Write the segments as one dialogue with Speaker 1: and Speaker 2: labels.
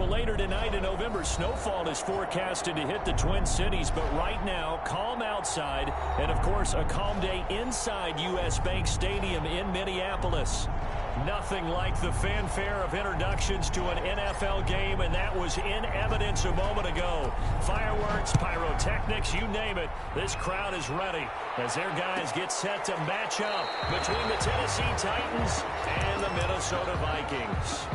Speaker 1: Well, later tonight in November, snowfall is forecasted to hit the Twin Cities, but right now, calm outside, and of course, a calm day inside U.S. Bank Stadium in Minneapolis. Nothing like the fanfare of introductions to an NFL game, and that was in evidence a moment ago. Fireworks, pyrotechnics, you name it. This crowd is ready as their guys get set to match up between the Tennessee Titans and the Minnesota Vikings.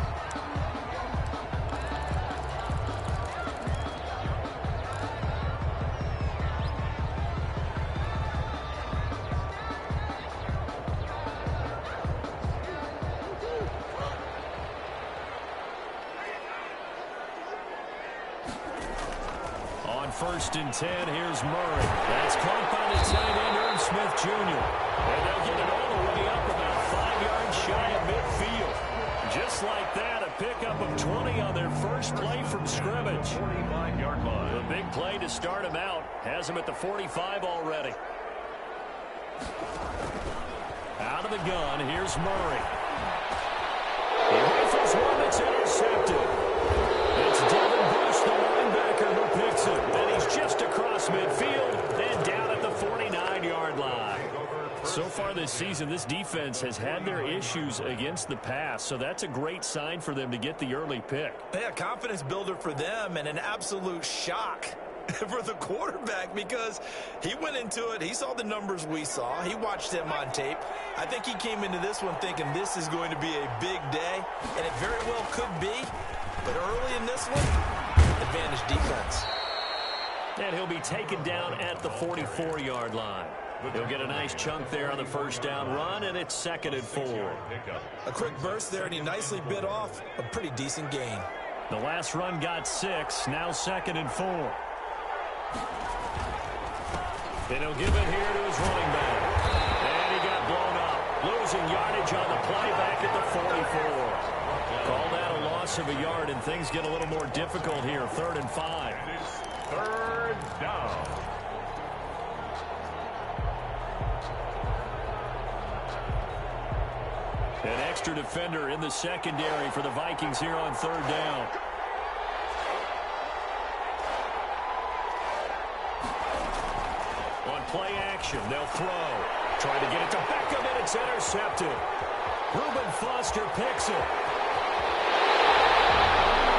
Speaker 1: First and 10, here's Murray. That's caught by the tight end, Irv Smith Jr. And they'll get it all the way up about 5 yards shy of midfield. Just like that, a pickup of 20 on their first play from scrimmage. 45-yard line. The big play to start him out. Has him at the 45 already. Out of the gun, here's Murray. He rifles one that's intercepted. It's Devin Bush, the linebacker, who picks it. Then he's just across midfield and down at the 49-yard line. So far this season, this defense has had their issues against the pass, so that's a great sign for them to get the early pick.
Speaker 2: Yeah, confidence builder for them and an absolute shock for the quarterback because he went into it. He saw the numbers we saw. He watched them on tape. I think he came into this one thinking this is going to be a big day, and it very well could be. But early in this one, advantage defense.
Speaker 1: And he'll be taken down at the 44-yard line. He'll get a nice chunk there on the first down run, and it's 2nd and 4.
Speaker 2: A quick burst there, and he nicely bit off a pretty decent gain.
Speaker 1: The last run got 6, now 2nd and 4. And he'll give it here to his running back. And he got blown up. Losing yardage on the play back at the 44. Call that a loss of a yard, and things get a little more difficult here. 3rd and 5.
Speaker 3: 3rd down.
Speaker 1: An extra defender in the secondary for the Vikings here on 3rd down. On play action, they'll throw. Trying to get it to Beckham, and it's intercepted. Reuben Foster picks it.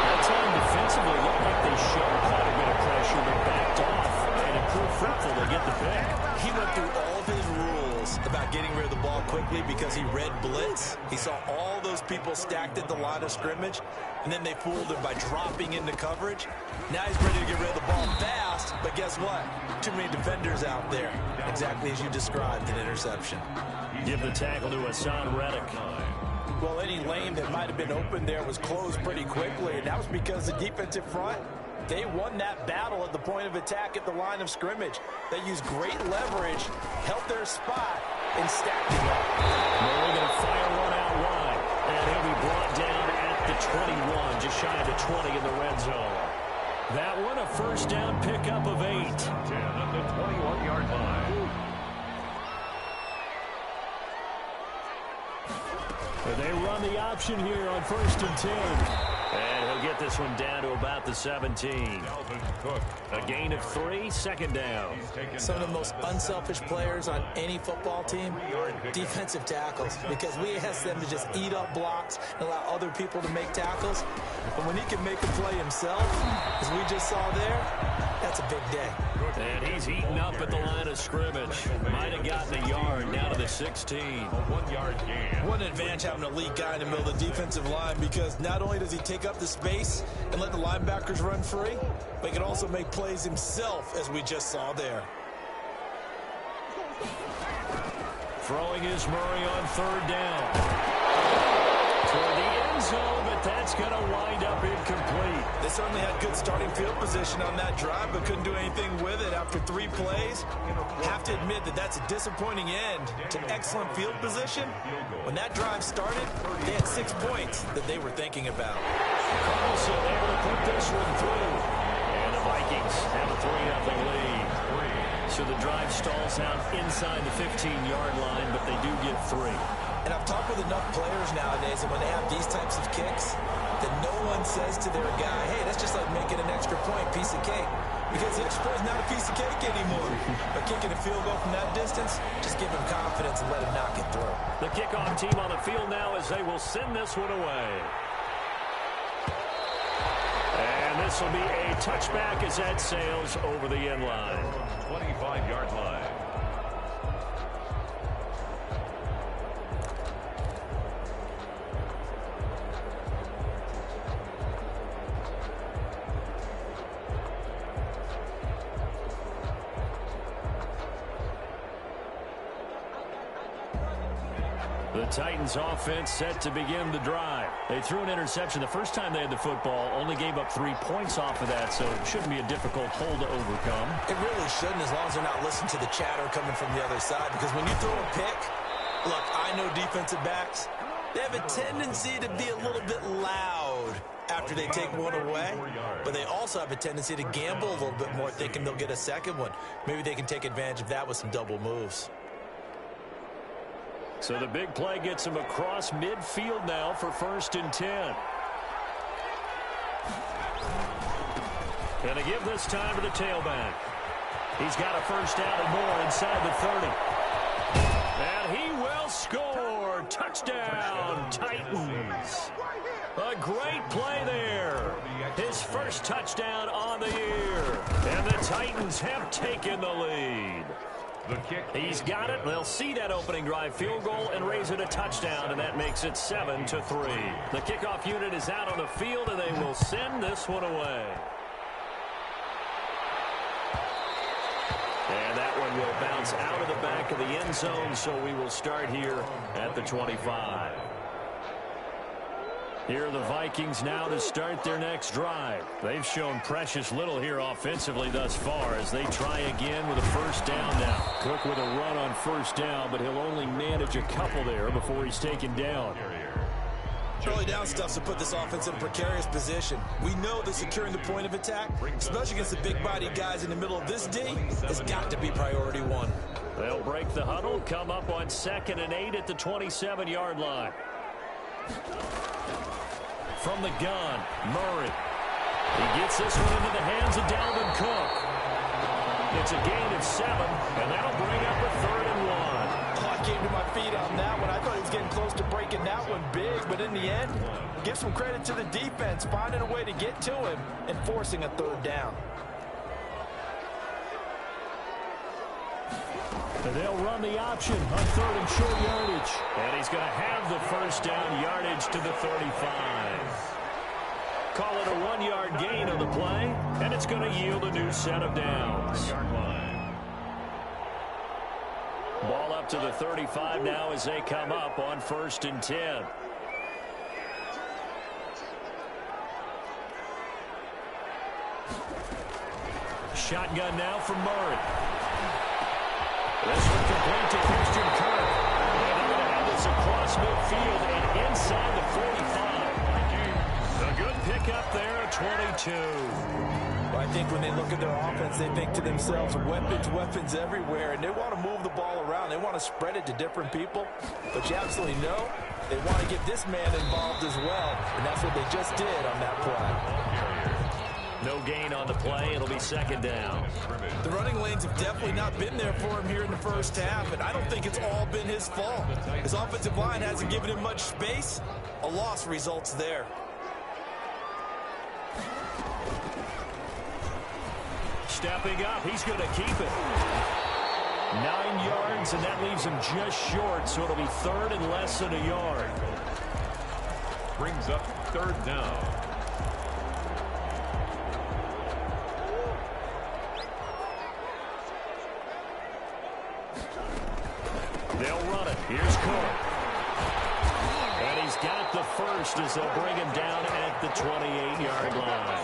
Speaker 1: That time defensively looked like they showed quite a bit of pressure, but backed off and it proved fruitful to get the pick.
Speaker 2: He went through all of his rules about getting rid of the ball quickly because he read blitz. He saw all those people stacked at the line of scrimmage, and then they fooled him by dropping into coverage. Now he's ready to get rid of the ball fast, but guess what? Too many defenders out there. Exactly as you described, an interception.
Speaker 1: Give the tackle to Hassan Reddick.
Speaker 2: Well, any lane that might have been open there was closed pretty quickly, and that was because the defensive front, they won that battle at the point of attack at the line of scrimmage. They used great leverage, held their spot, and stacked it up.
Speaker 1: Murray going to fire one out wide, and he'll be brought down at the 21, just shy of the 20 in the red zone. That one a first down pickup of 8.
Speaker 3: 10 at the 21-yard line.
Speaker 1: But they run the option here on 1st and 10. And he'll get this one down to about the 17. A gain of 3, 2nd down.
Speaker 2: Some of the most unselfish players on any football team, defensive tackles, because we ask them to just eat up blocks and allow other people to make tackles. But when he can make a play himself, as we just saw there, that's a big day.
Speaker 1: And he's eaten up at the line of scrimmage. Might have gotten a yard down to the 16.
Speaker 3: A 1-yard gain.
Speaker 2: What an advantage having an elite guy in the middle of the defensive line, because not only does he take up the space and let the linebackers run free, but he can also make plays himself, as we just saw there.
Speaker 1: Throwing is Murray on 3rd down. Toward the end zone, but that's going to wind up incomplete.
Speaker 2: They certainly had good starting field position on that drive, but couldn't do anything with it after 3 plays. Have to admit that that's a disappointing end to excellent field position. When that drive started, they had 6 points that they were thinking about.
Speaker 1: Carlson able to put this one through. And the Vikings have a 3-0 lead. So the drive stalls out inside the 15-yard line, but they do get 3.
Speaker 2: And I've talked with enough players nowadays, and when they have these types of kicks, that no one says to their guy, hey, that's just like making an extra point, piece of cake. Because the extra point is not a piece of cake anymore. But kicking a field goal from that distance, just give him confidence and let him knock it through.
Speaker 1: The kickoff team on the field now as they will send this one away. And this will be a touchback as that sails over the end line.
Speaker 3: 25-yard line.
Speaker 1: The Titans offense set to begin the drive. They threw an interception the first time they had the football, only gave up 3 points off of that, so it shouldn't be a difficult hole to overcome.
Speaker 2: It really shouldn't, as long as they're not listening to the chatter coming from the other side, because when you throw a pick, look, I know defensive backs, they have a tendency to be a little bit loud after they take one away, but they also have a tendency to gamble a little bit more, thinking they'll get a second one. Maybe they can take advantage of that with some double moves.
Speaker 1: So the big play gets him across midfield now for 1st and 10. Gonna give this time to the tailback. He's got a first down and more inside the 30. And he will score. Touchdown, Titans. A great play there. His first touchdown on the year. And the Titans have taken the lead. He's got it. They'll see that opening drive field goal and raise it a touchdown, and that makes it 7-3. The kickoff unit is out on the field, and they will send this one away. And that one will bounce out of the back of the end zone, so we will start here at the 25. Here are the Vikings now to start their next drive. They've shown precious little here offensively thus far as they try again with a first down now. Cook with a run on first down, but he'll only manage a couple there before he's taken down.
Speaker 2: Early down stuff to put this offense in a precarious position. We know that securing the point of attack, especially against the big-bodied guys in the middle of this D, has got to be priority one.
Speaker 1: They'll break the huddle, come up on 2nd and 8 at the 27-yard line. From the gun, Murray. He gets this one into the hands of Dalvin Cook. It's a gain of 7, and that'll bring up a 3rd and 1.
Speaker 2: Oh, I came to my feet on that one. I thought he was getting close to breaking that one big, but in the end, give some credit to the defense, finding a way to get to him and forcing a 3rd down.
Speaker 1: And they'll run the option on 3rd and short yardage. And he's going to have the first down yardage to the 35. Call it a 1-yard gain on the play, and it's going to yield a new set of downs. Ball up to the 35 now as they come up on 1st and 10. Shotgun now from Murray. This one complete to Christian Kirk. And they're going to have this across midfield and inside the 45. A good pickup there at 22.
Speaker 2: Well, I think when they look at their offense, they think to themselves, weapons everywhere, and they want to move the ball around. They want to spread it to different people. But you absolutely know they want to get this man involved as well, and that's what they just did on that play.
Speaker 1: No gain on the play. It'll be 2nd down.
Speaker 2: The running lanes have definitely not been there for him here in the first half, and I don't think it's all been his fault. His offensive line hasn't given him much space. A loss results there.
Speaker 1: Stepping up, he's going to keep it. 9 yards, and that leaves him just short, so it'll be 3rd and less than a yard.
Speaker 3: Brings up 3rd down.
Speaker 1: They'll run it. Here's Cook. And he's got the first as they'll bring him down at the 28-yard line.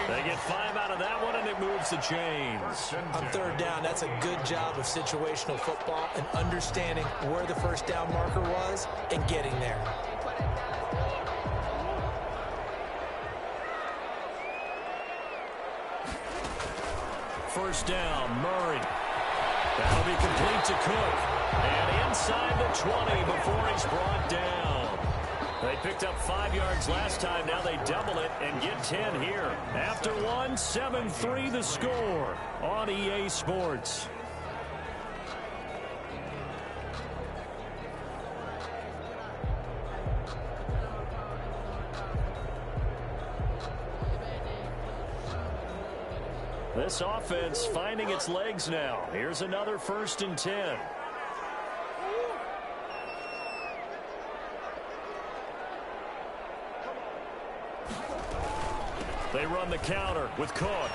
Speaker 1: They get 5 out of that one, and it moves the chains.
Speaker 2: On 3rd down, that's a good job of situational football and understanding where the first down marker was and getting there.
Speaker 1: First down, Murray. That'll be complete to Cook. And inside the 20 before he's brought down. They picked up 5 yards last time. Now they double it and get 10 here. After one, 7-3 the score on EA Sports. This offense finding its legs now. Here's another 1st and 10. They run the counter with Cook. And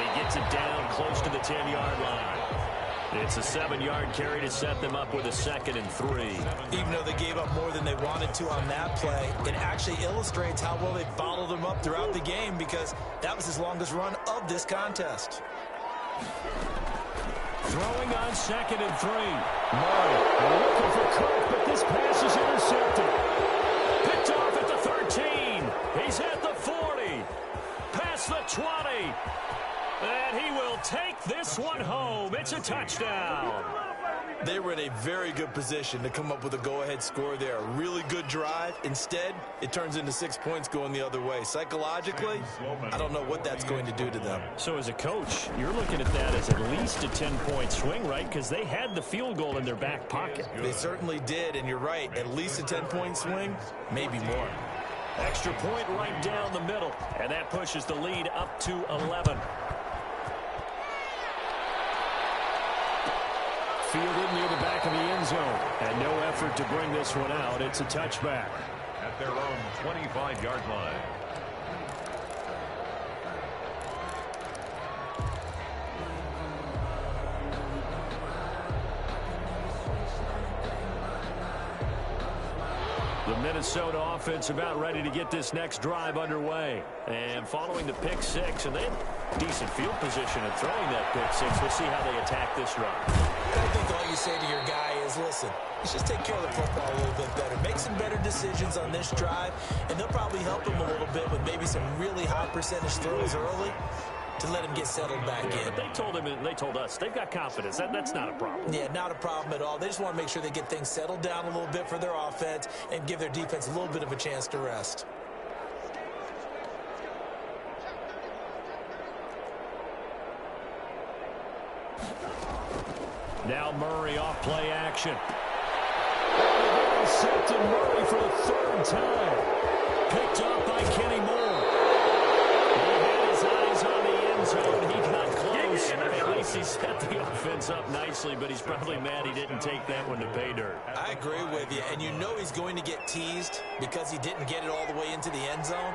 Speaker 1: he gets it down close to the 10-yard line. It's a 7-yard carry to set them up with a 2nd and 3.
Speaker 2: Even though they gave up more than they wanted to on that play, it actually illustrates how well they followed them up throughout the game, because that was his longest run of this contest.
Speaker 1: Throwing on 2nd and 3. Murray looking for Cook, but this pass is intercepted. Picked off at the 13. He's at the 40. Past the 20. And he will take this one home. It's a touchdown.
Speaker 2: They were in a very good position to come up with a go-ahead score there. A really good drive. Instead, it turns into 6 points going the other way. Psychologically, I don't know what that's going to do to them.
Speaker 1: So as a coach, you're looking at that as at least a 10-point swing, right? Because they had the field goal in their back pocket.
Speaker 2: They certainly did, and you're right. At least a 10-point swing, maybe more.
Speaker 1: Extra point right down the middle, and that pushes the lead up to 11. Fielded near the back of the end zone, and no effort to bring this one out. It's a touchback.
Speaker 3: At their own 25-yard line.
Speaker 1: The Minnesota offense about ready to get this next drive underway. And following the pick 6, and they had decent field position in throwing that pick 6. We'll see how they attack this run.
Speaker 2: I think all you say to your guy is, listen, let's just take care of the football a little bit better. Make some better decisions on this drive, and they'll probably help him a little bit with maybe some really high percentage throws early to let him get settled back in.
Speaker 1: But they told him, and they told us, they've got confidence. That's not a problem.
Speaker 2: Yeah, not a problem at all. They just want to make sure they get things settled down a little bit for their offense and give their defense a little bit of a chance to rest.
Speaker 1: Now Murray off play action. Intercepted Murray for the 3rd time. Picked off by Kenny Moore. He had his eyes on the end zone. He got close. At least he set the offense up nicely, but he's probably mad he didn't take that one to pay dirt.
Speaker 2: I agree with you, and you know he's going to get teased because he didn't get it all the way into the end zone.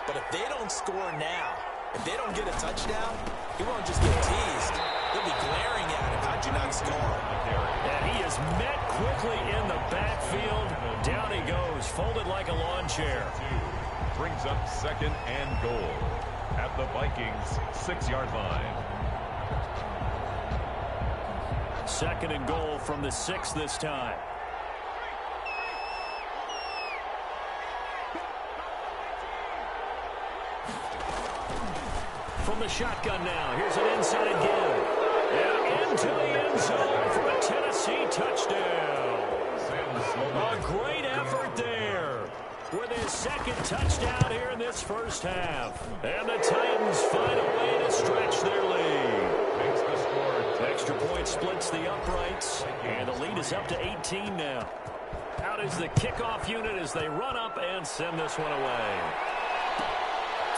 Speaker 2: But if they don't score now, if they don't get a touchdown, he won't just get teased. They'll be glaring at him. How'd you not score?
Speaker 1: And he is met quickly in the backfield. Down he goes, folded like a lawn chair.
Speaker 3: Brings up 2nd and goal at the Vikings 6-yard line.
Speaker 1: 2nd and goal from the 6 this time. From the shotgun now, here's an inside give. And into the end zone for a Tennessee touchdown. A great effort there with his 2nd touchdown here in this first half. And the Titans find a way to stretch their lead.
Speaker 3: Makes the score.
Speaker 1: Extra point splits the uprights, and the lead is up to 18 now. Out is the kickoff unit as they run up and send this one away.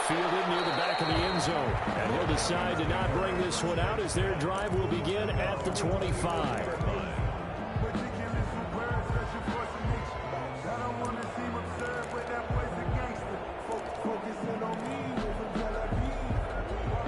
Speaker 1: Fielded near the back of the end zone, and he'll decide to not bring this one out as their drive will begin at the 25.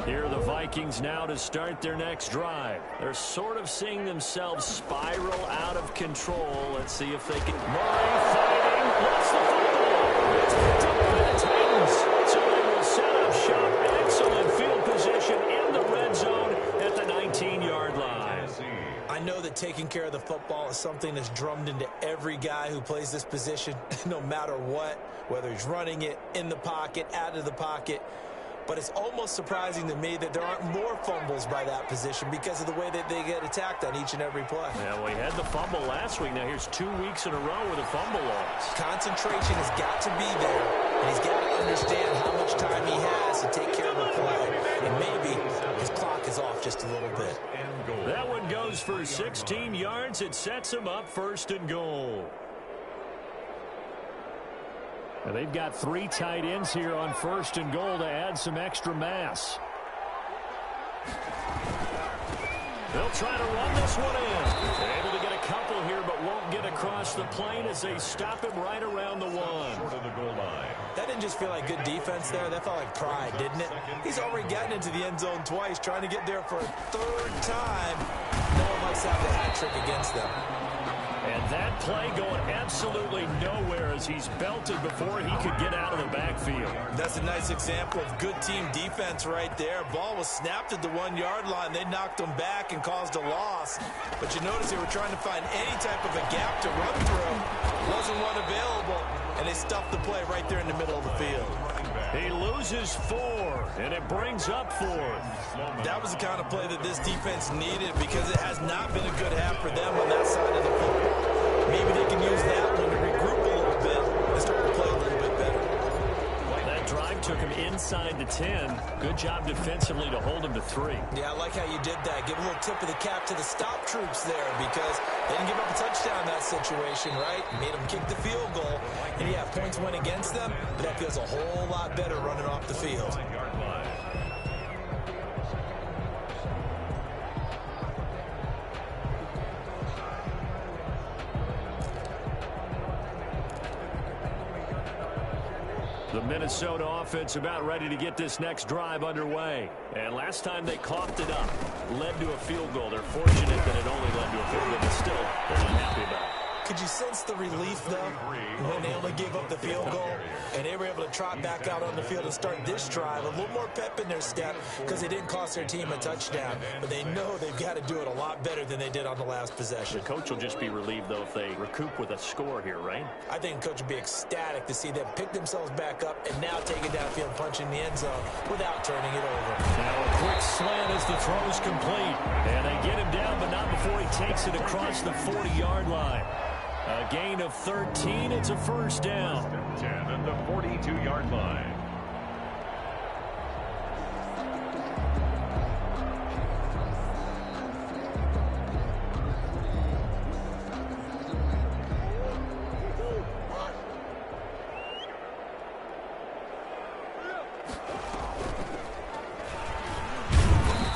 Speaker 1: Here are the Vikings now to start their next drive. They're sort of seeing themselves spiral out of control. Let's see if they can. Murray fighting. Lost the football. It's picked up by the Titans. So they will set up shop. Excellent field position in the red zone at the 19-yard line.
Speaker 2: I know that taking care of the football is something that's drummed into every guy who plays this position, no matter what, whether he's running it, in the pocket, out of the pocket. but it's almost surprising to me that there aren't more fumbles by that position because of the way that they get attacked on each and every play.
Speaker 1: Yeah, well, he had the fumble last week. Now here's 2 weeks in a row with a fumble loss.
Speaker 2: Concentration has got to be there, and he's got to understand how much time he has to take care of a play, and maybe his clock is off just a little bit.
Speaker 1: That one goes for 16 yards. It sets him up 1st and goal. Now they've got 3 tight ends here on 1st and goal to add some extra mass. They'll try to run this one in. They're able to get a couple here, but won't get across the plane as they stop him right around the 1.
Speaker 3: Short of the goal line.
Speaker 2: That didn't just feel like good defense there. That felt like pride, didn't it? He's already gotten into the end zone twice, trying to get there for a 3rd time. No one likes to have the hat trick against them.
Speaker 1: And that play going absolutely nowhere as he's belted before he could get out of the backfield.
Speaker 2: That's a nice example of good team defense right there. Ball was snapped at the 1-yard line. They knocked him back and caused a loss. But you notice they were trying to find any type of a gap to run through. Wasn't one available, and they stuffed the play right there in the middle of the field.
Speaker 1: He loses 4, and it brings up 4th.
Speaker 2: That was the kind of play that this defense needed because it has not been a good half for them on that side of the football. Maybe they can use that one to regroup a little bit and start to play a little bit better.
Speaker 1: That drive took him inside the 10. Good job defensively to hold him to 3.
Speaker 2: Yeah, I like how you did that. Give a little tip of the cap to the stop troops there because they didn't give up a touchdown in that situation, right? Made them kick the field goal. And yeah, points went against them, but that feels a whole lot better running off the field.
Speaker 1: The Minnesota offense about ready to get this next drive underway. And last time they coughed it up, led to a field goal. They're fortunate that it only led to a field goal, but still, they're not happy about it.
Speaker 2: Could you sense the relief, though, when they only gave up the field goal and they were able to trot back out on the field and start this drive? A little more pep in their step because they didn't cost their team a touchdown, but they know they've got to do it a lot better than they did on the last possession.
Speaker 1: The coach will just be relieved, though, if they recoup with a score here, right?
Speaker 2: I think the coach would be ecstatic to see them pick themselves back up and now take it downfield, punch in the end zone without turning it over.
Speaker 1: Now a quick slant as the throw's complete. And they get him down, but not before he takes it across the 40-yard line. A gain of 13. It's a 1st down.
Speaker 3: 10 at the 42-yard line.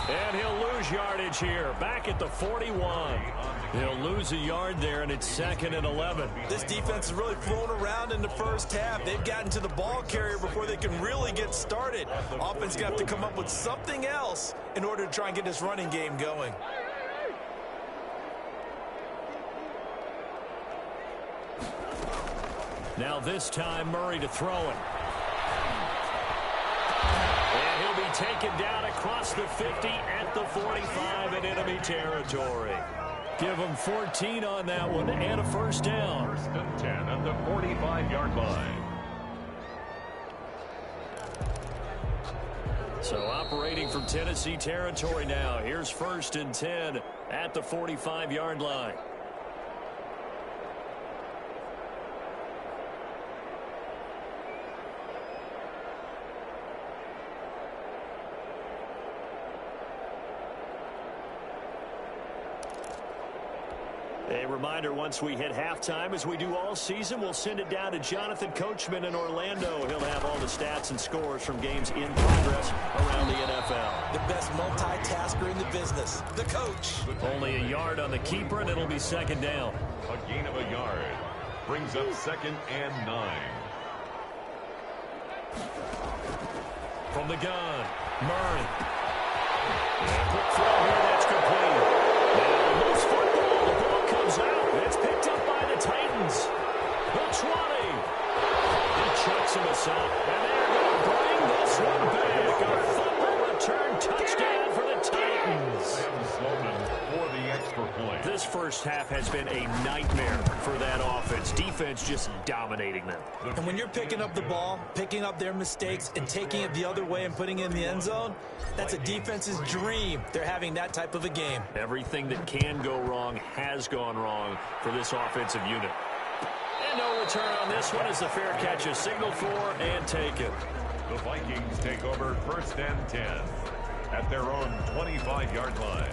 Speaker 1: And he'll lose yardage here. Back at the 41. He'll lose a yard there, and it's 2nd and 11.
Speaker 2: This defense has really flown around in the first half. They've gotten to the ball carrier before they can really get started. Offense got to come up with something else in order to try and get this running game going.
Speaker 1: Now this time, Murray to throw it. And he'll be taken down across the 50 at the 45 in enemy territory. Give him 14 on that one and a 1st down.
Speaker 3: 1st and 10 at the 45-yard line.
Speaker 1: So operating from Tennessee territory now. Here's 1st and 10 at the 45-yard line. A reminder, once we hit halftime, as we do all season, we'll send it down to Jonathan Coachman in Orlando. He'll have all the stats and scores from games in progress around the NFL.
Speaker 2: The best multitasker in the business, the coach.
Speaker 1: Only a yard on the keeper, and it'll be 2nd down.
Speaker 3: A gain of a yard. Brings up 2nd and 9.
Speaker 1: From the gun, Murray. And a quick throw here, that's complete. Now, loose football. The ball comes out. It's picked up by the Titans. The 20. He chucks him aside. And they're going to bring this one back. A fumble return touchdown for the Titans.
Speaker 3: For the extra point. family.
Speaker 1: This first half has been a nightmare for that offense. Defense just dominating them.
Speaker 2: And when you're picking up the ball, picking up their mistakes, and taking it the other way and putting it in the end zone, that's a defense's dream. They're having that type of a game.
Speaker 1: Everything that can go wrong has gone wrong for this offensive unit. And no return on this one as the fair catch is signaled for and taken.
Speaker 3: The Vikings take over 1st and 10 at their own 25-yard line.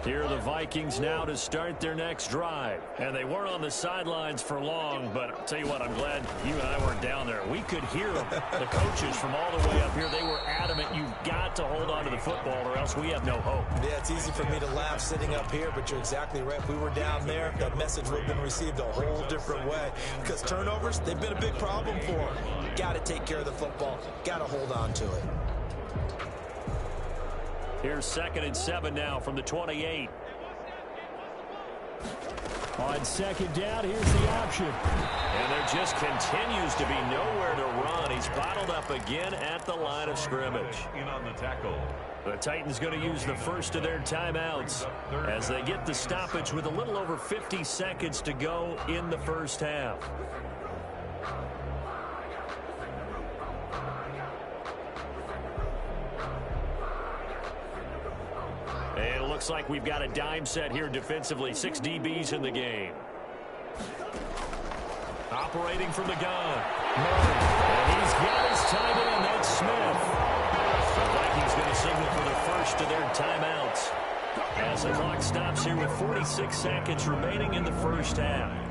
Speaker 1: Here are the Vikings now to start their next drive. And they weren't on the sidelines for long, but I'll tell you what, I'm glad you and I weren't down there. We could hear them. The coaches from all the way up here, they were adamant, you've got to hold on to the football or else we have no hope.
Speaker 2: Yeah, it's easy for me to laugh sitting up here, but you're exactly right. If we were down there, that message would have been received a whole different way. Because turnovers, they've been a big problem for them. Got to take care of the football. Got to hold on to it.
Speaker 1: Here's 2nd and 7 now from the 28.
Speaker 4: On 2nd down, here's the option.
Speaker 1: And there just continues to be nowhere to run. He's bottled up again at the line of scrimmage.
Speaker 3: In on the tackle.
Speaker 1: The Titans going to use the first of their timeouts as they get the stoppage with a little over 50 seconds to go in the first half. And it looks like we've got a dime set here defensively. 6 DBs in the game. Operating from the gun. And he's got his tight end. That's Smith. The Vikings going to signal for the first of their timeouts as the clock stops here with 46 seconds remaining in the first half.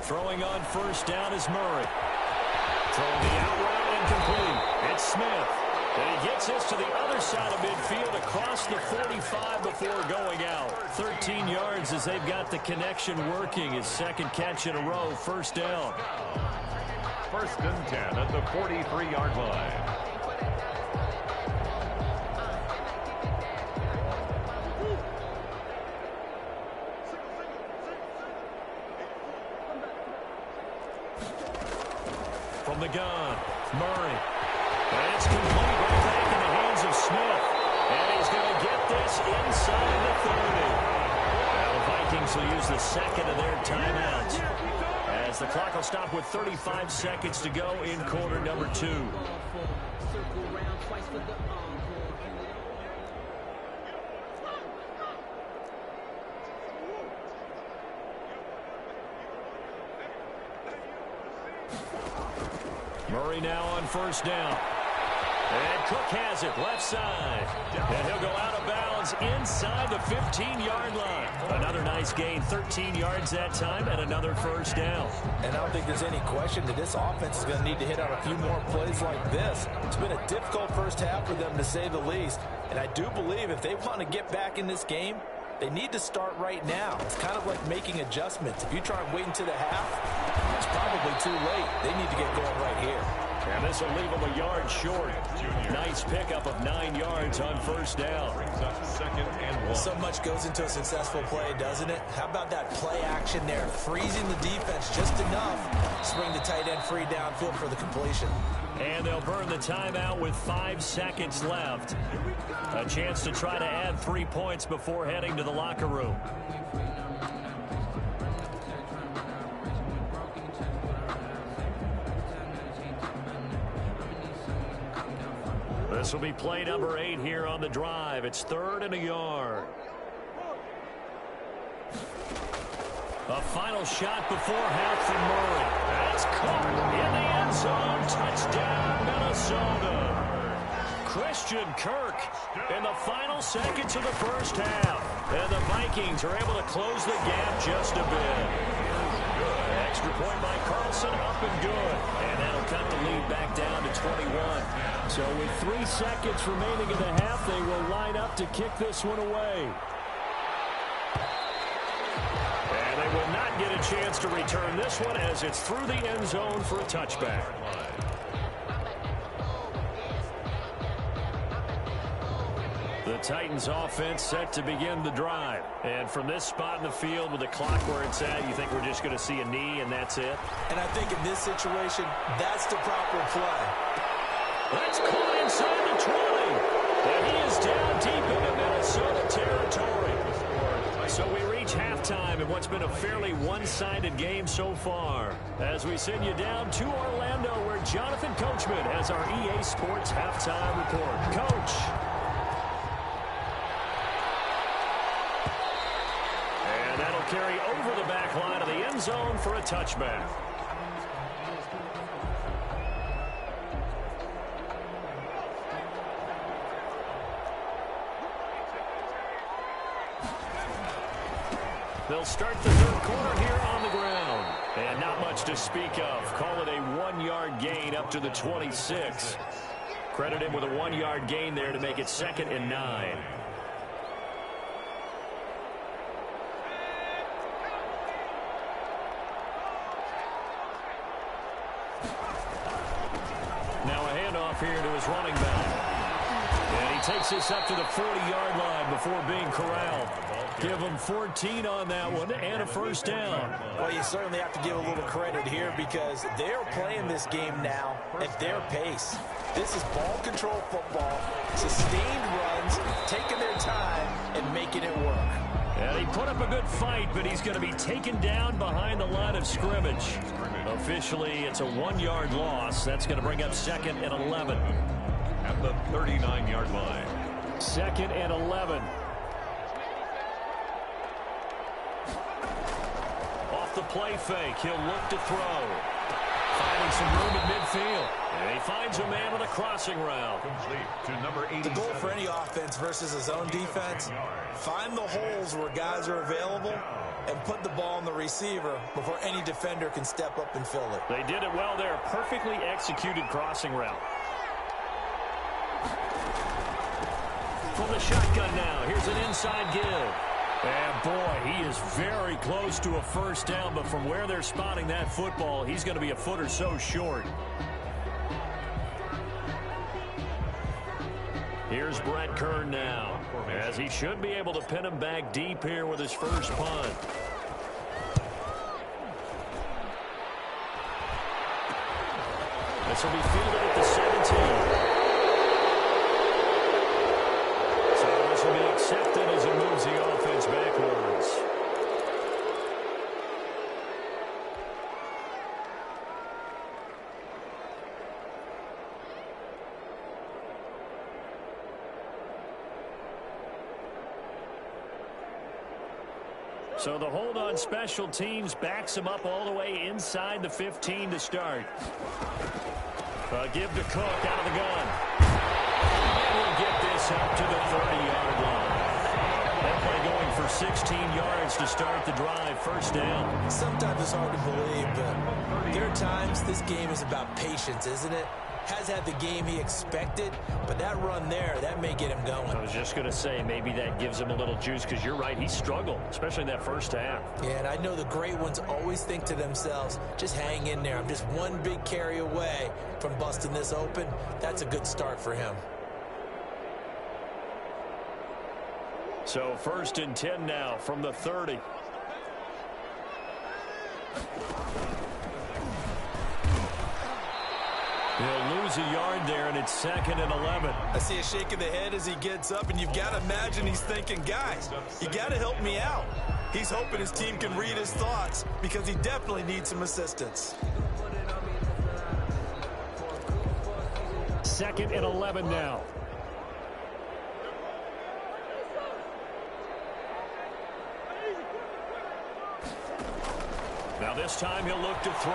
Speaker 1: Throwing on first down is Murray. Throwing the out route incomplete. It's Smith. And he gets this to the other side of midfield across the 45 before going out. 13 yards as they've got the connection working. His 2nd catch in a row, first down.
Speaker 3: 1st and 10 at the 43-yard line.
Speaker 1: From the gun, Murray. And it's complete right back in the hands of Smith. And he's going to get this inside the 30. Now the Vikings will use the 2nd of their timeouts as the clock will stop with 35 seconds to go in quarter number 2. Murray now on first down. And Cook has it left side. And he'll go out of bounds inside the 15-yard line. Another nice gain, 13 yards that time, and another first down.
Speaker 2: And I don't think there's any question that this offense is going to need to hit out a few more plays like this. It's been a difficult first half for them, to say the least. And I do believe if they want to get back in this game, they need to start right now. It's kind of like making adjustments. If you try and wait until the half, it's probably too late. They need to get going right here.
Speaker 1: And this will leave them a yard short. Nice pickup of 9 yards on first down.
Speaker 3: Brings up 2nd and 1.
Speaker 2: So much goes into a successful play, doesn't it? How about that play action there? Freezing the defense just enough to bring the tight end free downfield for the completion.
Speaker 1: And they'll burn the timeout with 5 seconds left. A chance to try to add 3 points before heading to the locker room. This will be play number 8 here on the drive. It's 3rd and a yard. A final shot before half from Murray. That's caught in the end zone. Touchdown, Minnesota. Christian Kirk in the final seconds of the first half. And the Vikings are able to close the gap just a bit. Extra point by Carlson, up and good. And that'll cut the lead back down to 21.
Speaker 4: So with 3 seconds remaining in the half, they will line up to kick this one away.
Speaker 1: And they will not get a chance to return this one as it's through the end zone for a touchback. The Titans offense set to begin the drive. And from this spot in the field with the clock where it's at, you think we're just going to see a knee and that's it?
Speaker 2: And I think in this situation, that's the proper play.
Speaker 1: That's caught inside the 20. And he is down deep into Minnesota territory. So we reach halftime in what's been a fairly one-sided game so far. As we send you down to Orlando where Jonathan Coachman has our EA Sports halftime report. Coach. And that'll carry over the back line of the end zone for a touchback. They'll start the third quarter here on the ground. And not much to speak of. Call it a 1-yard gain up to the 26. Credit him with a 1-yard gain there to make it 2nd and 9. Now a handoff here to his running back. And he takes this up to the 40-yard line before being corralled. Give them 14 on that one and a first down.
Speaker 2: Well, you certainly have to give a little credit here because they're playing this game now at their pace. This is ball control football, sustained runs, taking their time and making it work.
Speaker 1: And he put up a good fight, but he's going to be taken down behind the line of scrimmage. Officially, it's a 1-yard loss. That's going to bring up 2nd and 11.
Speaker 3: At the 39-yard line.
Speaker 4: 2nd and 11.
Speaker 1: Off the play fake, he'll look to throw. Finding some room at midfield. And he finds a man on a crossing route.
Speaker 3: Complete to number 87.
Speaker 2: The goal for any offense versus his own defense, find the holes where guys are available and put the ball on the receiver before any defender can step up and fill it.
Speaker 1: They did it well there. Perfectly executed crossing route. From the shotgun now, here's an inside give. And boy, he is very close to a first down, but from where they're spotting that football, he's going to be a foot or so short. Here's Brett Kern now, as he should be able to pin him back deep here with his first punt. This will be fielded at the 17. So this will be accepted as it moves the offense backwards. So the hold on special teams backs him up all the way inside the 15 to start. Give to Cook out of the gun. And we'll get this up to the 30-yard line. That play going for 16 yards to start the drive. First down.
Speaker 2: Sometimes it's hard to believe, but there are times this game is about patience, isn't it? Has had the game he expected, but that run there, that may get him going.
Speaker 1: I was just going to say, maybe that gives him a little juice, because you're right, he struggled, especially in that first half.
Speaker 2: Yeah, and I know the great ones always think to themselves, just hang in there. I'm just one big carry away from busting this open. That's a good start for him.
Speaker 1: So 1st and 10 now from the 30. He'll lose a yard there, and it's 2nd and 11.
Speaker 2: I see a shake of the head as he gets up, and you've got to imagine he's thinking, guys, you got to help me out. He's hoping his team can read his thoughts because he definitely needs some assistance.
Speaker 4: 2nd and 11 now.
Speaker 1: Now this time he'll look to throw.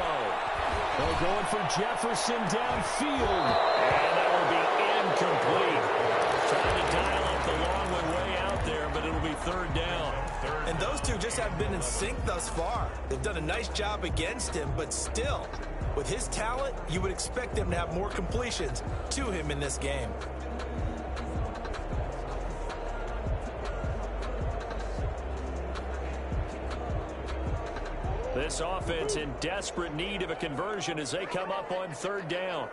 Speaker 4: They're going for Jefferson downfield.
Speaker 1: And that will be incomplete. Trying to dial up the long one way out there, but it'll be 3rd down.
Speaker 2: And those two just haven't been in sync thus far. They've done a nice job against him, but still, With his talent, you would expect them to have more completions to him in this game.
Speaker 1: This offense in desperate need of a conversion as they come up on third down.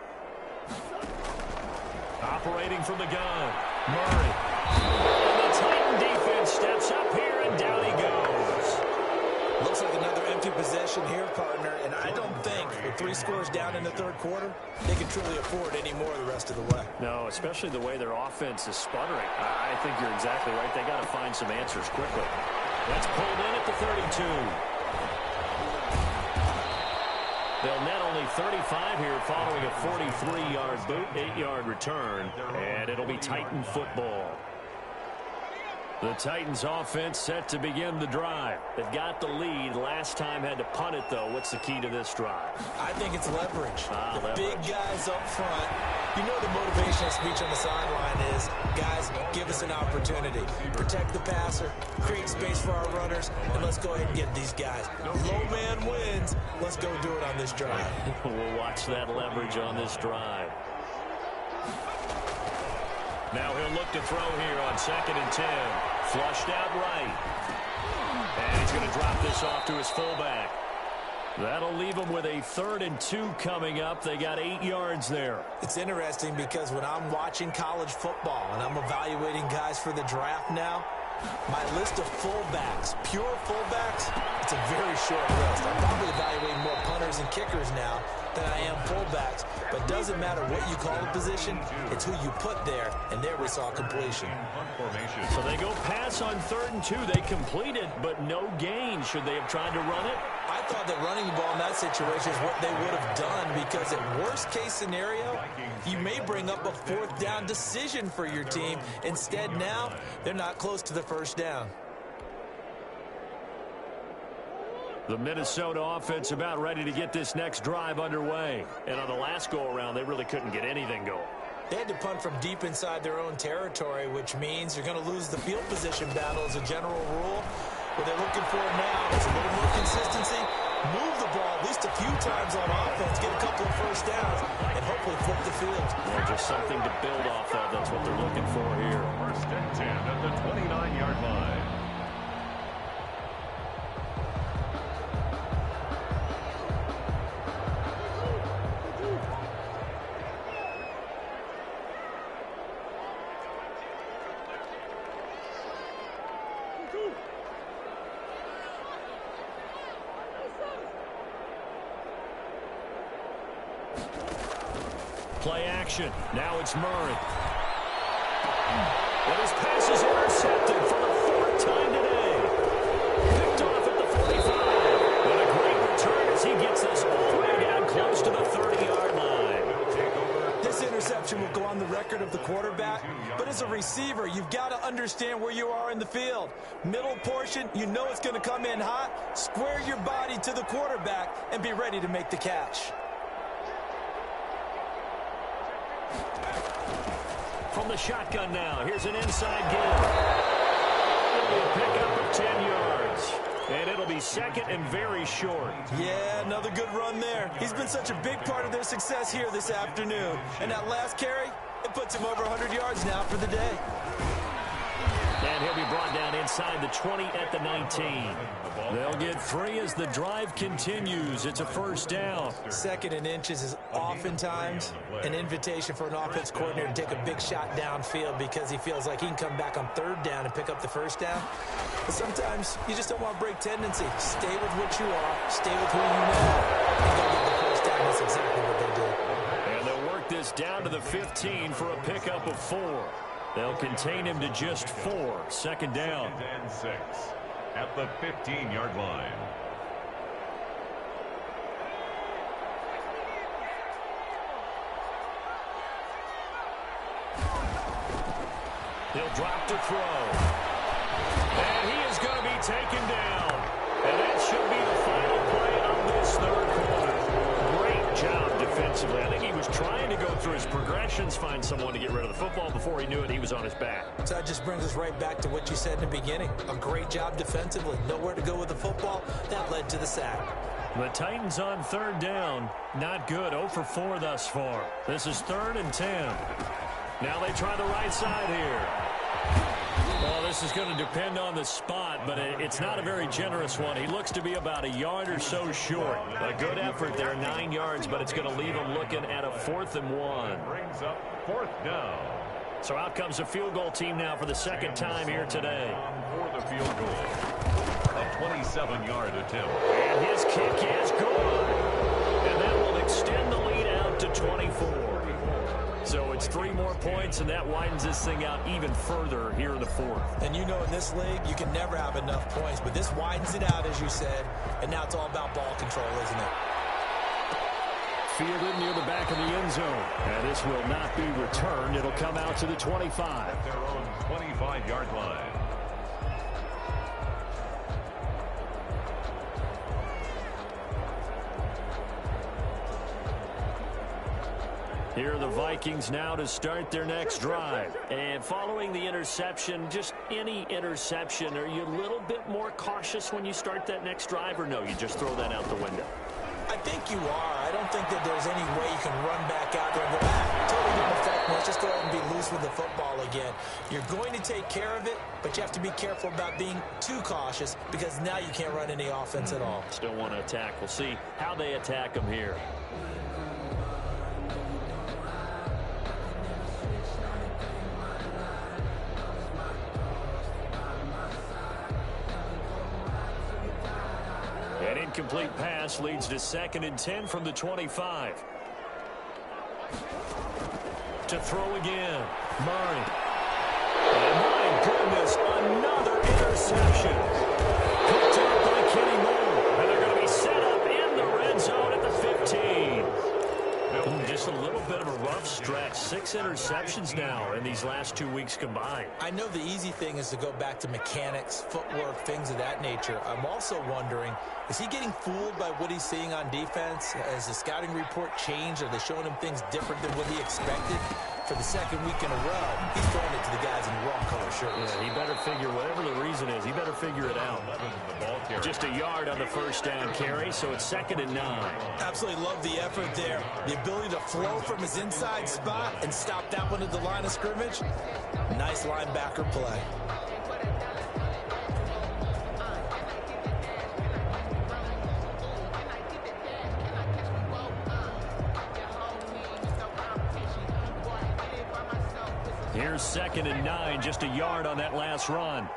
Speaker 1: Operating from the gun, Murray. And the Titan defense steps up here, and down he goes.
Speaker 2: Looks like another empty possession here, partner, and I don't think with 3 scores down in the third quarter, they can truly afford any more the rest of the way.
Speaker 1: No, especially the way their offense is sputtering. I think you're exactly right. They got to find some answers quickly. That's pulled in at the 32. They'll net only 35 here following a 43-yard boot, 8-yard return, and it'll be Titan football. The Titans offense set to begin the drive. They've got the lead. Last time had to punt it, though. What's the key to this drive?
Speaker 2: I think it's leverage.
Speaker 1: Leverage.
Speaker 2: Big guys up front. You know the motivational speech on the sideline is, guys, give us an opportunity. Protect the passer, create space for our runners, and let's go ahead and get these guys. Low man wins. Let's go do it on this drive.
Speaker 1: We'll watch that leverage on this drive. Now he'll look to throw here on 2nd and 10. Flushed out right. And he's going to drop this off to his fullback. That'll leave him with a 3rd and 2 coming up. They got 8 yards there.
Speaker 2: It's interesting because when I'm watching college football and I'm evaluating guys for the draft now, my list of fullbacks, pure fullbacks, it's a very short list. I'm probably evaluating more punters and kickers now than I am fullbacks. But it doesn't matter what you call the position, it's who you put there, and there we saw completion.
Speaker 1: So they go pass on 3rd and 2. They completed, but no gain. Should they have tried to run it?
Speaker 2: I thought that running the ball in that situation is what they would have done, because at worst case scenario, you may bring up a 4th down decision for your team. Instead now, they're not close to the 1st down.
Speaker 1: The Minnesota offense about ready to get this next drive underway. And on the last go-around, they really couldn't get anything going.
Speaker 2: They had to punt from deep inside their own territory, which means you're going to lose the field position battle as a general rule. What they're looking for now is a little more consistency, move the ball at least a few times on offense, get a couple of 1st downs, and hopefully flip the field.
Speaker 1: Well, just something to build off of. That's what they're looking for here.
Speaker 3: 1st and 10 at the 29-yard line.
Speaker 1: Play action. Now it's Murray. And his pass is intercepted for the 4th time today. Picked off at the 45. What a great return as he gets this all the way down close to the 30-yard line.
Speaker 2: This interception will go on the record of the quarterback, but as a receiver, you've got to understand where you are in the field. Middle portion, you know it's going to come in hot. Square your body to the quarterback and be ready to make the catch.
Speaker 1: From the shotgun now, here's an inside give. It'll be a pickup of 10 yards. And it'll be 2nd and very short.
Speaker 2: Yeah, another good run there. He's been such a big part of their success here this afternoon. And that last carry, it puts him over 100 yards now for the day.
Speaker 1: And he'll be brought down inside the 20 at the 19. They'll get 3 as the drive continues. It's a 1st down.
Speaker 2: 2nd and inches is oftentimes an invitation for an offense coordinator to take a big shot downfield because he feels like he can come back on 3rd down and pick up the 1st down. But sometimes you just don't want to break tendency. Stay with what you are. Stay with who you know. And go get the 1st down. That's exactly what they did.
Speaker 1: And they'll work this down to the 15 for a pickup of 4. They'll contain him to just 4. 2nd down.
Speaker 3: 2nd and 6 at the 15-yard line.
Speaker 1: He'll drop to throw. And he is going to be taken down. And that should be the final play of this 3rd quarter. Great job defensively. I think he was trying to go through his progressions, find someone to get rid of the football. Before he knew it, he was on his back.
Speaker 2: So that just brings us right back to what you said in the beginning. A great job defensively. Nowhere to go with the football. That led to the sack.
Speaker 1: The Titans on third down. Not good. 0 for 4 thus far. This is 3rd and 10. Now they try the right side here. Well, this is going to depend on the spot, but it's not a very generous one. He looks to be about a yard or so short. A good effort there, 9 yards, but it's going to leave him looking at a 4th and 1.
Speaker 3: Brings up 4th down.
Speaker 1: So out comes the field goal team now for the second time here today.
Speaker 3: For the field goal. A 27-yard attempt.
Speaker 1: And his kick is good. And that will extend the lead out to 24. So it's 3 more points, and that widens this thing out even further here in the 4th.
Speaker 2: And you know, in this league, you can never have enough points, but this widens it out, as you said, and now it's all about ball control, isn't it?
Speaker 1: Fielded near the back of the end zone. And this will not be returned. It'll come out to the 25.
Speaker 3: At their own 25-yard line.
Speaker 1: Here are the Vikings now to start their next drive. And following the interception, just any interception, are you a little bit more cautious when you start that next drive, or no, you just throw that out the window?
Speaker 2: I think you are. I don't think that there's any way you can run back out there and go, totally didn't affect me. Let's just go ahead and be loose with the football again. You're going to take care of it, but you have to be careful about being too cautious because now you can't run any offense at all.
Speaker 1: Still want to attack. We'll see how they attack them here. An incomplete pass leads to 2nd and 10 from the 25. To throw again. Murray. And my goodness, another interception. Picked up by Kenny Moore. And they're going to be set up in the red zone at the 15. Just a little bit of a rough stretch. 6 interceptions now in these last 2 weeks combined.
Speaker 2: I know the easy thing is to go back to mechanics, footwork, things of that nature. I'm also wondering, is he getting fooled by what he's seeing on defense? Has the scouting report changed? Are they showing him things different than what he expected? For the 2nd week in a row, he's throwing it to the guys in wrong color shirts.
Speaker 1: Yeah, he better figure, whatever the reason is, he better figure it out. Just a yard on the first down carry, so it's 2nd and 9.
Speaker 2: Absolutely love the effort there. The ability to flow from his inside spot and stop that one at the line of scrimmage. Nice linebacker play.
Speaker 1: Here's 2nd and 9, just a yard on that last run.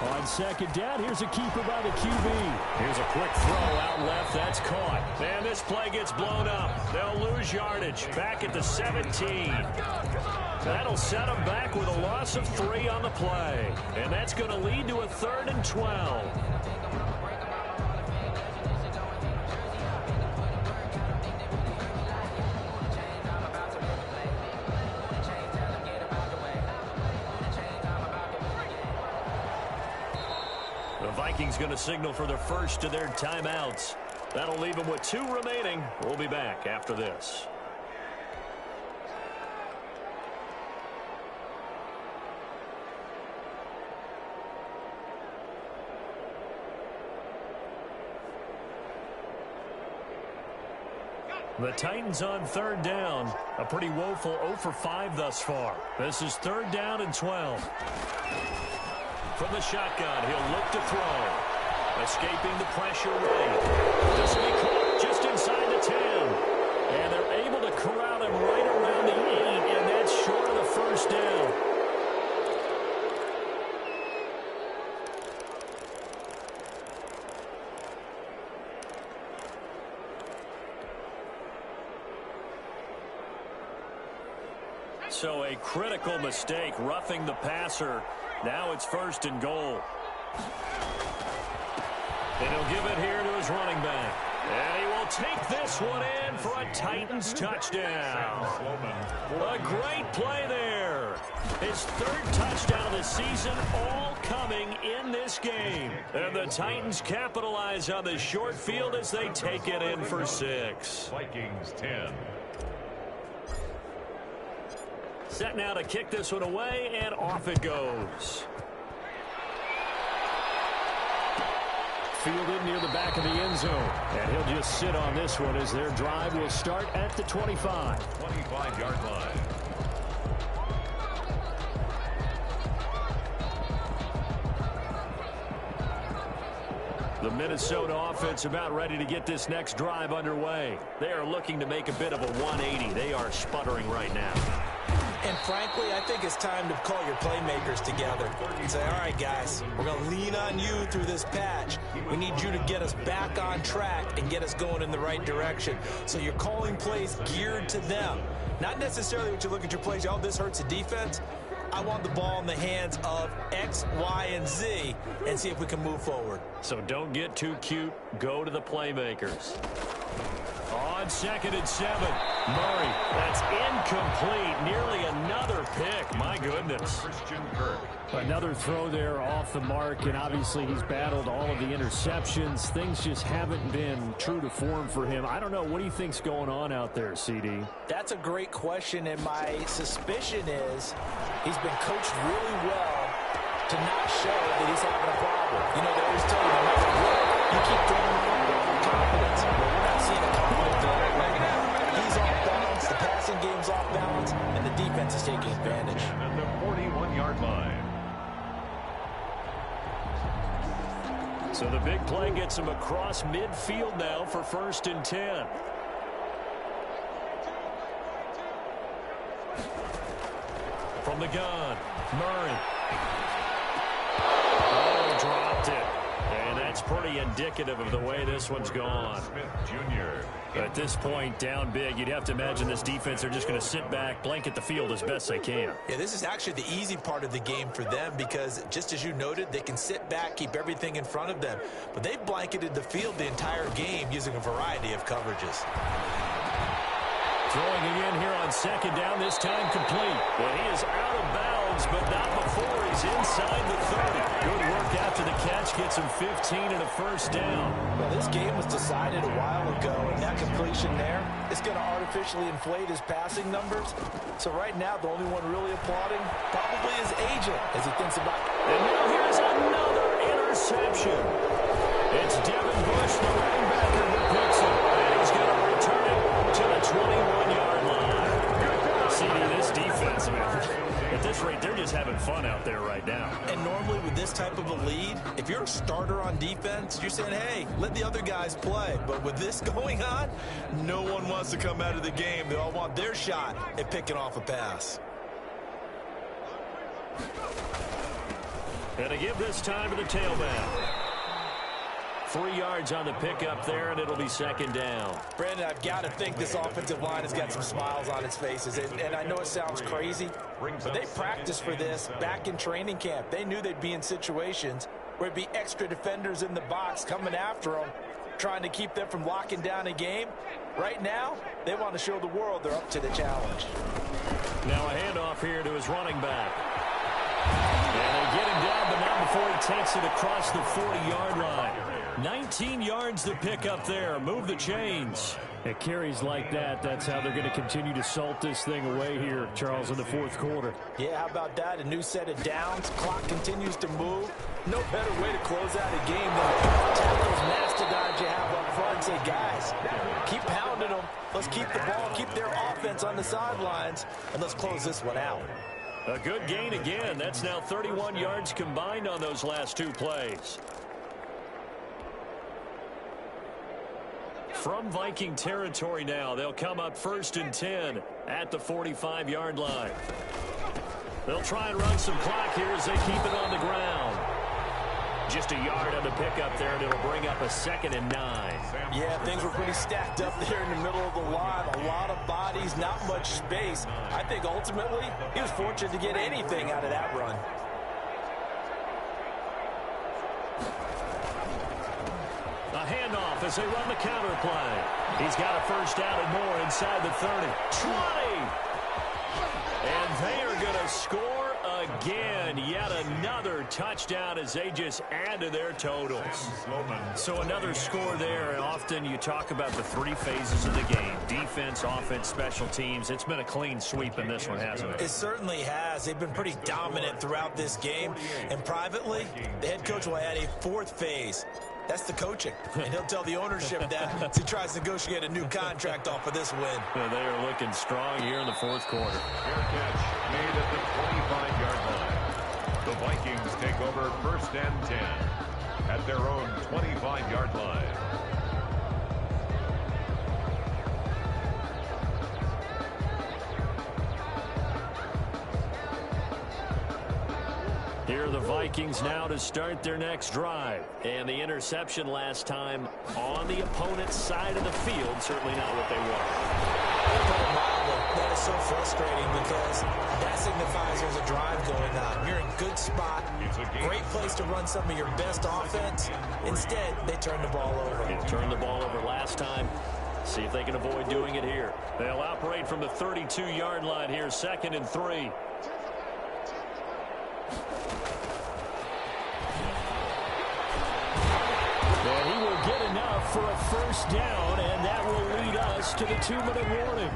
Speaker 1: On 2nd down, here's a keeper by the QB. Here's a quick throw out left. That's caught. And this play gets blown up. They'll lose yardage back at the 17. That'll set them back with a loss of 3 on the play. And that's going to lead to a 3rd and 12. Vikings going to signal for their first of their timeouts. That'll leave them with 2 remaining. We'll be back after this. The Titans on 3rd down. A pretty woeful 0 for 5 thus far. This is 3rd down and 12. From the shotgun, he'll look to throw. Escaping the pressure right. This will be caught just inside the 10. And they're able to corral him right around the 8, and that's short of the first down. So a critical mistake, roughing the passer. Now it's 1st and goal. And he'll give it here to his running back. And he will take this one in for a Titans touchdown. A great play there. His 3rd touchdown of the season, all coming in this game. And the Titans capitalize on the short field as they take it in for 6.
Speaker 3: Vikings 10.
Speaker 1: Set now to kick this one away, and off it goes.
Speaker 4: fielded near the back of the end zone. And he'll just sit on this one as their drive will start at the 25.
Speaker 3: 25-yard line.
Speaker 1: The Minnesota offense about ready to get this next drive underway. They are looking to make a bit of a 180. They are sputtering right now.
Speaker 2: And frankly, I think it's time to call your playmakers together and say, all right, guys, we're going to lean on you through this patch. We need you to get us back on track and get us going in the right direction. So you're calling plays geared to them. Not necessarily what you look at your plays, oh, this hurts the defense. I want the ball in the hands of X, Y, and Z and see if we can move forward.
Speaker 1: So don't get too cute. Go to the playmakers. On 2nd and 7, Murray. That's incomplete. Nearly another pick. My goodness.
Speaker 3: Christian Kirk.
Speaker 4: Another throw there off the mark, and obviously he's battled all of the interceptions. Things just haven't been true to form for him. I don't know. What do you think's going on out there, CD?
Speaker 2: That's a great question, and my suspicion is he's been coached really well to not show that he's having a problem. You know, they always tell you, no matter what, you keep throwing the football with confidence. But we're not seeing a confident throw right now. He's off balance, the passing game's off balance, and the defense is taking advantage.
Speaker 3: At the 41-yard line.
Speaker 1: So the big play gets him across midfield now for 1st and 10. From the gun, Murray. Oh, dropped it. And that's pretty indicative of the way this one's gone.
Speaker 3: Smith Jr.
Speaker 1: At this point, down big, you'd have to imagine this defense are just going to sit back, blanket the field as best they can.
Speaker 2: Yeah, this is actually the easy part of the game for them because, just as you noted, they can sit back, keep everything in front of them. But they've blanketed the field the entire game using a variety of coverages.
Speaker 1: Throwing again here on 2nd down, this time complete. Well, he is out of bounds, but not before he's inside the 30. Good work after the catch, gets him 15 and a 1st down.
Speaker 2: Well, this game was decided a while ago, and that completion there is going to artificially inflate his passing numbers. So right now, the only one really applauding probably his agent as he thinks about it.
Speaker 1: And now here's another interception. It's Devin Bush, the running back, who picks it. And he's going to return it to the 21-yard line. CD, this defense, man, at this rate, they're just having fun out there right now.
Speaker 2: And normally with this type of a lead, if you're a starter on defense, you're saying, hey, let the other guys play. But with this going on, no one wants to come out of the game. They all want their shot at picking off a pass.
Speaker 1: And to give this time to the tailback. 3 yards on the pickup there, and it'll be 2nd down.
Speaker 2: Brandon, I've got to think this offensive line has got some smiles on its faces. And I know it sounds crazy, but they practiced for this back in training camp. They knew they'd be in situations where it'd be extra defenders in the box coming after them, trying to keep them from locking down a game. Right now, they want to show the world they're up to the challenge.
Speaker 1: Now a handoff here to his running back. And they get him down, but not before he takes it across the 40-yard line. 19 yards to pick up there. Move the chains.
Speaker 4: It carries like that. That's how they're going to continue to salt this thing away here, Charles, in the 4th quarter.
Speaker 2: Yeah, how about that? A new set of downs. Clock continues to move. No better way to close out a game than tap those mastodons you have up front and say, guys, keep pounding them. Let's keep the ball, keep their offense on the sidelines, and let's close this one out.
Speaker 1: A good gain again. That's now 31 yards combined on those last 2 plays. From Viking territory now, they'll come up 1st and 10 at the 45-yard line. They'll try and run some clock here as they keep it on the ground. Just a yard on the pickup there, and it'll bring up a 2nd and 9.
Speaker 2: Yeah, things were pretty stacked up there in the middle of the line. A lot of bodies, not much space. I think ultimately he was fortunate to get anything out of that run.
Speaker 1: A handoff as they run the counter play. He's got a 1st down and more inside the 30. 20! And they are going to score again. Yet another touchdown as they just add to their totals. So another score there. And often you talk about the 3 phases of the game. Defense, offense, special teams. It's been a clean sweep in this one, hasn't it?
Speaker 2: It certainly has. They've been pretty dominant throughout this game. And privately, the head coach will add a 4th phase. That's the coaching. And he'll tell the ownership that as he tries to negotiate a new contract off of this win.
Speaker 4: They are looking strong here in the fourth quarter.
Speaker 3: Fair catch made at the 25-yard line. The Vikings take over 1st and 10 at their own 25-yard line.
Speaker 4: Here are the Vikings now to start their next drive. And the interception last time on the opponent's side of the field. Certainly not what they want.
Speaker 2: That is so frustrating because that signifies there's a drive going on. You're in a good spot. Great place to run some of your best offense. Instead, they turn the ball over.
Speaker 4: They turned the ball over last time. See if they can avoid doing it here. They'll operate from the 32-yard line here, 2nd and 3. And he will get enough for a first down, and that will lead us to the 2-minute warning.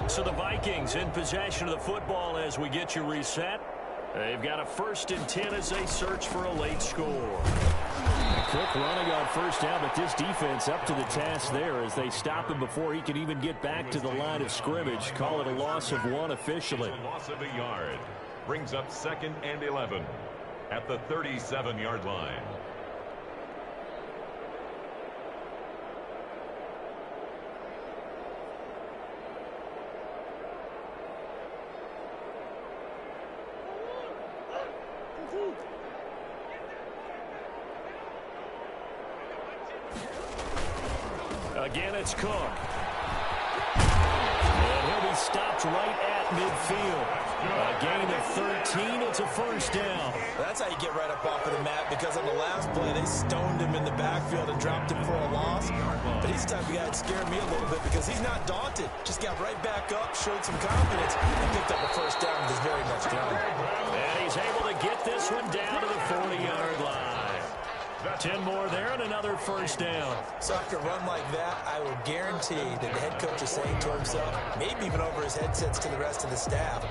Speaker 4: So the Vikings in possession of the football as we get you reset. They've got a 1st and 10 as they search for a late score. Quick running on first down, but this defense up to the task there as they stop him before he can even get back to the line of scrimmage. Call it a loss of 1 officially.
Speaker 3: A loss of a yard brings up 2nd and 11 at the 37-yard line.
Speaker 4: Again, it's Cook. And he'll be stopped right at midfield. A gain of 13. It's a first down.
Speaker 2: That's how you get right up off of the mat, because on the last play, they stoned him in the backfield and dropped him for a loss. But he's the type of guy that scared me a little bit because he's not daunted. Just got right back up, showed some confidence, and picked up a first down with very much time.
Speaker 4: And he's able to get this one down to the 40-yard line. 10 more there and another first down.
Speaker 2: So after a run like that, I will guarantee that the head coach is saying to himself, maybe even over his headsets to the rest of the staff,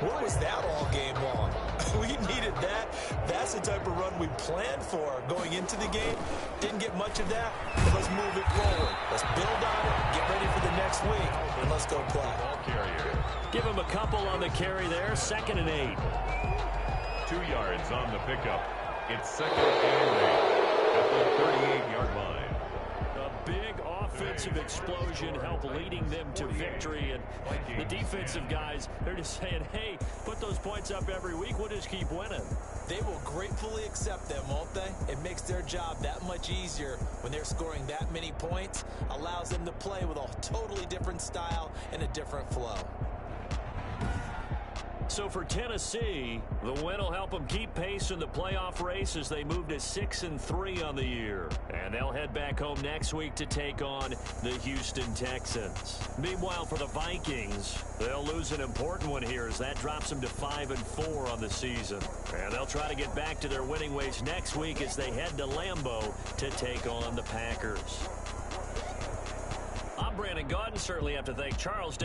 Speaker 2: what was that all game long? We needed that. That's the type of run we planned for going into the game. Didn't get much of that, but let's move it forward. Let's build on it, get ready for the next week, and let's go play.
Speaker 3: Ball carrier.
Speaker 4: Give him a couple on the carry there. 2nd and 8.
Speaker 3: 2 yards on the pickup. It's 2nd and 8 at the 38-yard line.
Speaker 4: A big offensive explosion helped leading them to victory. And the defensive guys, they're just saying, hey, put those points up every week. We'll just keep winning.
Speaker 2: They will gratefully accept them, won't they? It makes their job that much easier when they're scoring that many points. Allows them to play with a totally different style and a different flow.
Speaker 4: So for Tennessee, the win will help them keep pace in the playoff race as they move to 6 and 3 on the year. And they'll head back home next week to take on the Houston Texans. Meanwhile, for the Vikings, they'll lose an important one here as that drops them to 5 and 4 on the season. And they'll try to get back to their winning ways next week as they head to Lambeau to take on the Packers. I'm Brandon Gaudin. Certainly have to thank Charles